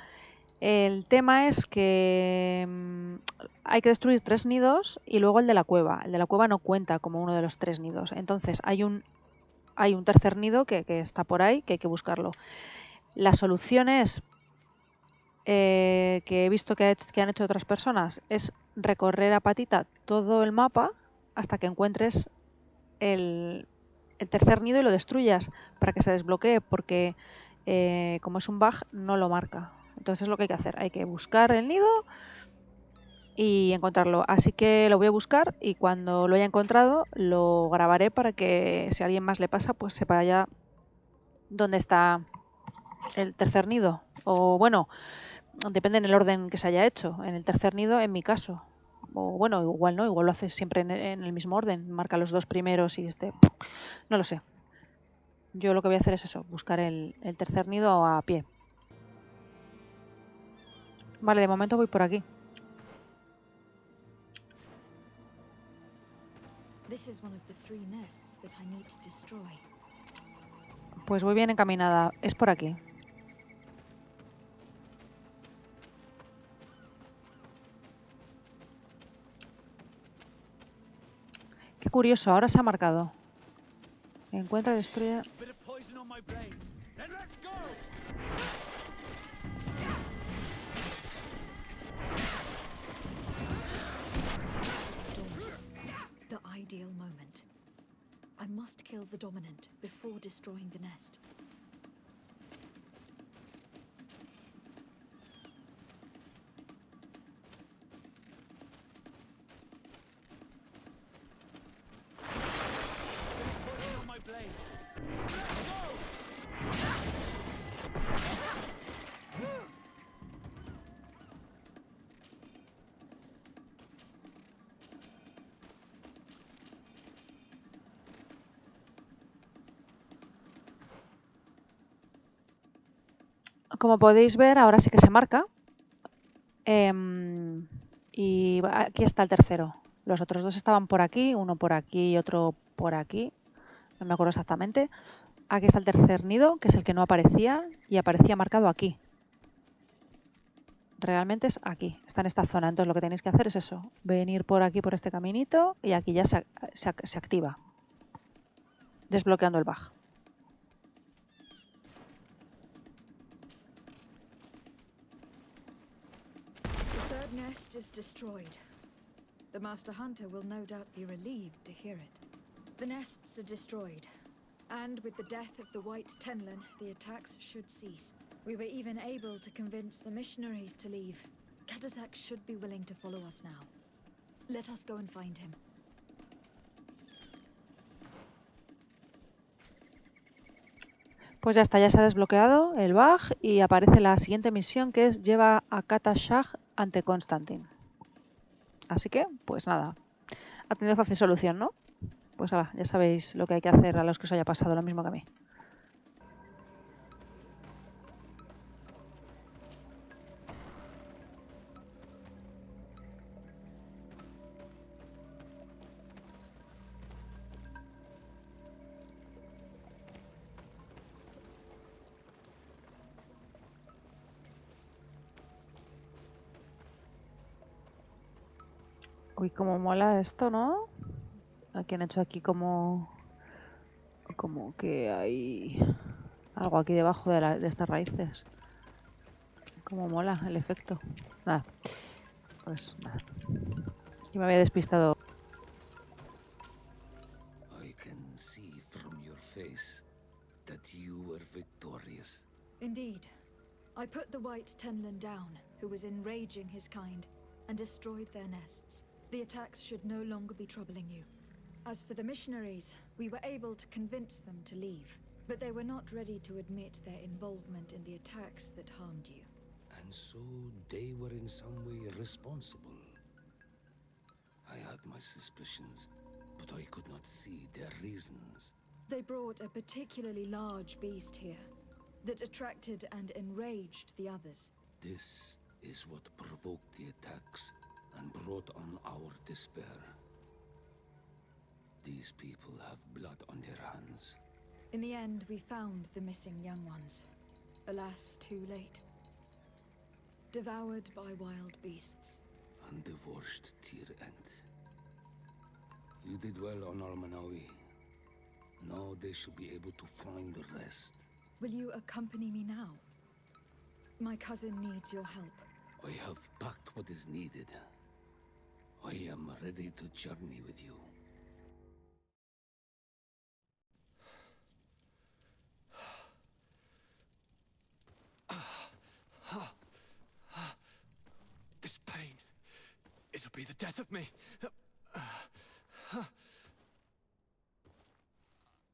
El tema es que hay que destruir 3 nidos y luego el de la cueva. El de la cueva no cuenta como uno de los 3 nidos. Entonces hay un tercer nido que está por ahí, que hay que buscarlo. La solución es, que he visto que han hecho otras personas, es recorrer a patita todo el mapa hasta que encuentres el tercer nido y lo destruyas para que se desbloquee, porque como es un bug no lo marca. Entonces es lo que hay que hacer, hay que buscar el nido y encontrarlo. Así que lo voy a buscar y cuando lo haya encontrado lo grabaré para que si a alguien más le pasa, pues sepa ya dónde está el tercer nido. O bueno, depende en el orden que se haya hecho. En el tercer nido, en mi caso. O bueno, igual no, igual lo haces siempre en el mismo orden. Marca los 2 primeros y no lo sé. yo lo que voy a hacer es eso, buscar el tercer nido a pie. Vale, de momento voy por aquí. Pues voy bien encaminada. Es por aquí. Qué curioso, ahora se ha marcado. Encuentra, destruye... The ideal moment. I must kill the dominant before destroying the nest. Como podéis ver, ahora sí que se marca. Y aquí está el tercero. Los otros dos estaban por aquí, uno por aquí y otro por aquí. No me acuerdo exactamente. Aquí está el tercer nido, que es el que no aparecía, y aparecía marcado aquí. Realmente es aquí, está en esta zona. Entonces lo que tenéis que hacer es eso, venir por aquí, por este caminito, y aquí ya se activa, desbloqueando el bug. The third nest is destroyed. The Master Hunter will no doubt be relieved to hear it. The nests are destroyed, and with the death of the White Tenlin, the attacks should cease. We were even able to convince the missionaries to leave. Katasak should be willing to follow us now. Let us go and find him. Pues ya está, ya se ha desbloqueado el bug y aparece la siguiente misión, que es lleva a Katasak ante Constantin. Así que, pues nada, ha tenido fácil solución, ¿no? Pues ahora, ya sabéis lo que hay que hacer a los que os haya pasado lo mismo que a mí. Uy, cómo mola esto, ¿no? Aquí han hecho aquí como que hay algo aquí debajo de estas raíces. Cómo mola el efecto. Nada, pues nada. Yo me había despistado. I can see from your face that you were victorious. Indeed. I put the White Tenlin down, who was enraging his kind, and destroyed their nests. The attacks should no longer be troubling you. As for the missionaries, we were able to convince them to leave, but they were not ready to admit their involvement in the attacks that harmed you. And so they were in some way responsible. I had my suspicions, but I could not see their reasons. They brought a particularly large beast here that attracted and enraged the others. This is what provoked the attacks and brought on our despair. These people have blood on their hands. In the end, we found the missing young ones. Alas, too late. Devoured by wild beasts. And divorced to your end. You did well on Almanawi. Now they shall be able to find the rest. Will you accompany me now? My cousin needs your help. I have packed what is needed. I am ready to journey with you. This pain, it'll be the death of me.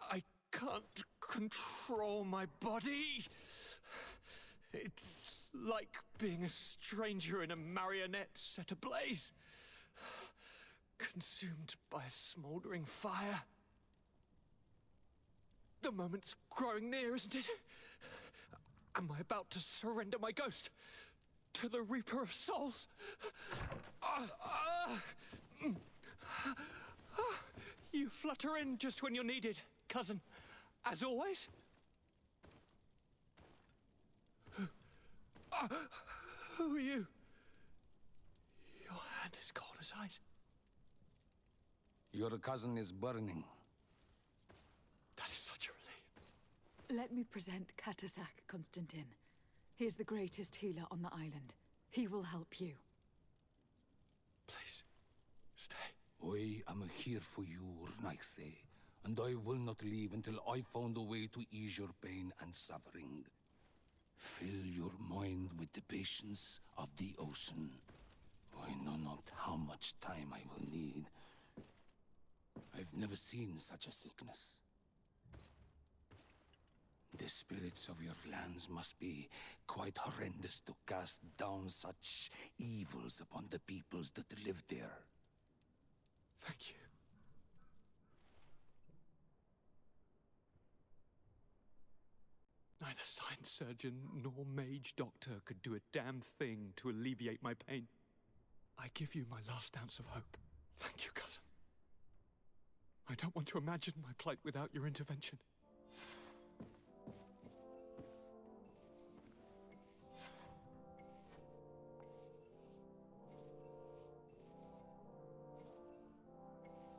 I can't control my body. It's like being a stranger in a marionette set ablaze, consumed by a smoldering fire. The moment's growing near, isn't it? Am I about to surrender my ghost to the Reaper of Souls? You flutter in just when you're needed, cousin. As always. Who are you? Your hand is cold as ice. Your cousin is burning. That is such a relief. Let me present Katasak Constantin. He is the greatest healer on the island. He will help you. Please, stay. I am here for you, Rnaise, and I will not leave until I found a way to ease your pain and suffering. Fill your mind with the patience of the ocean. I know not how much time I will need. I've never seen such a sickness. The spirits of your lands must be quite horrendous to cast down such evils upon the peoples that live there. Thank you. Neither sign surgeon nor mage doctor could do a damn thing to alleviate my pain. I give you my last ounce of hope. Thank you, cousin. I don't want to imagine my plight without your intervention.